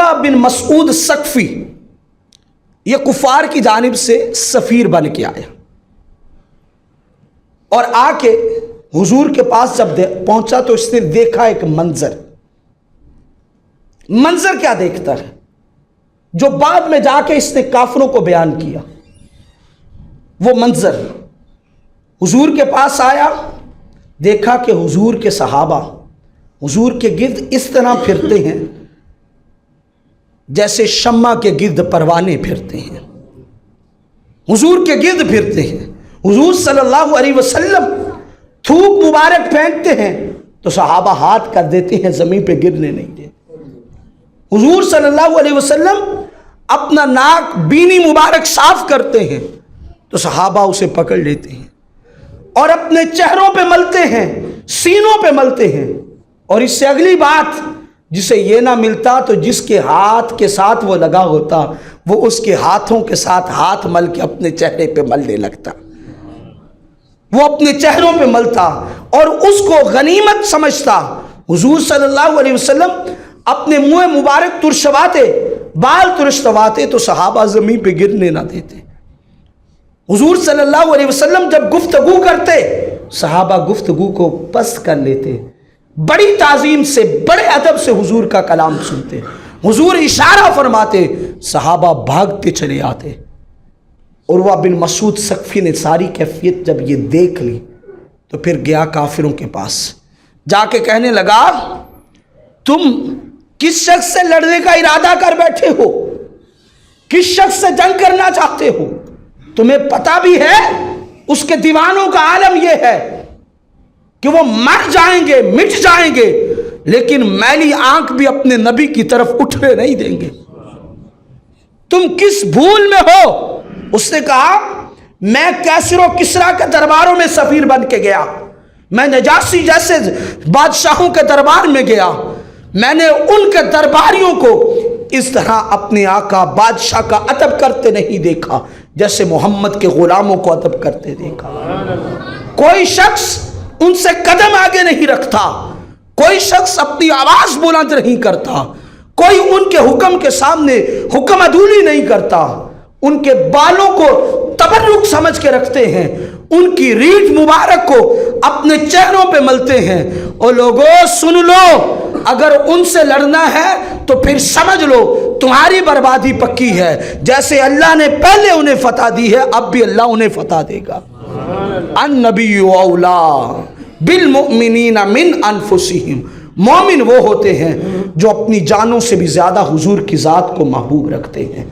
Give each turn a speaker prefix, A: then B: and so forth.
A: عبداللہ بن مسعود ثقفی یہ کفار کی جانب سے سفیر بن کے آیا اور آ کے حضور کے پاس جب پہنچا تو اس نے دیکھا ایک منظر کیا دیکھتا ہے جو بعد میں جا کے اس نے کافروں کو بیان کیا. وہ منظر حضور کے پاس آیا, دیکھا کہ حضور کے صحابہ حضور کے گرد اس طرح پھرتے ہیں جیسے شمع کے گرد پروانے پھرتے ہیں. حضور کے گرد پھرتے ہیں. حضور صلی اللہ علیہ وسلم تھوک مبارک پھینکتے ہیں تو صحابہ ہاتھ کر دیتے ہیں, زمین پہ گرنے نہیں دیتے. حضور صلی اللہ علیہ وسلم اپنا ناک بینی مبارک صاف کرتے ہیں تو صحابہ اسے پکڑ لیتے ہیں اور اپنے چہروں پہ ملتے ہیں, سینوں پہ ملتے ہیں. اور اس سے اگلی بات, جسے یہ نہ ملتا تو جس کے ہاتھ کے ساتھ وہ لگا ہوتا وہ اس کے ہاتھوں کے ساتھ ہاتھ مل کے اپنے چہرے پہ ملنے لگتا, وہ اپنے چہروں پہ ملتا اور اس کو غنیمت سمجھتا. حضور صلی اللہ علیہ وسلم اپنے منہ مبارک ترشواتے, بال ترشواتے تو صحابہ زمین پہ گرنے نہ دیتے. حضور صلی اللہ علیہ وسلم جب گفتگو کرتے صحابہ گفتگو کو پست کر لیتے, بڑی تعظیم سے بڑے ادب سے حضور کا کلام سنتے. حضور اشارہ فرماتے, صحابہ بھاگتے چلے آتے. عروہ بن مسعود ثقفی نے ساری کیفیت جب یہ دیکھ لی تو پھر گیا کافروں کے پاس, جا کے کہنے لگا تم کس شخص سے لڑنے کا ارادہ کر بیٹھے ہو, کس شخص سے جنگ کرنا چاہتے ہو؟ تمہیں پتہ بھی ہے اس کے دیوانوں کا عالم یہ ہے کہ وہ مر جائیں گے, مٹ جائیں گے, لیکن میلی آنکھ بھی اپنے نبی کی طرف اٹھنے نہیں دیں گے. تم کس بھول میں ہو؟ اس نے کہا میں کیسر و کسریٰ کے درباروں میں سفیر بن کے گیا, میں نجاشی جیسے بادشاہوں کے دربار میں گیا, میں نے ان کے درباریوں کو اس طرح اپنے آقا بادشاہ کا ادب کرتے نہیں دیکھا جیسے محمد کے غلاموں کو ادب کرتے دیکھا. کوئی شخص ان سے قدم آگے نہیں رکھتا, کوئی شخص اپنی آواز بلند نہیں کرتا, کوئی ان کے حکم کے سامنے حکم عدولی نہیں کرتا, ان کے بالوں کو تبرک سمجھ کے رکھتے ہیں, ان کی ریٹھ مبارک کو اپنے چہروں پہ ملتے ہیں. اور لوگوں سن لو, اگر ان سے لڑنا ہے تو پھر سمجھ لو تمہاری بربادی پکی ہے. جیسے اللہ نے پہلے انہیں فتح دی ہے اب بھی اللہ انہیں فتح دے گا. النبی اولا بالمؤمنین من انفسہم, مومن وہ ہوتے ہیں جو اپنی جانوں سے بھی زیادہ حضور کی ذات کو محبوب رکھتے ہیں.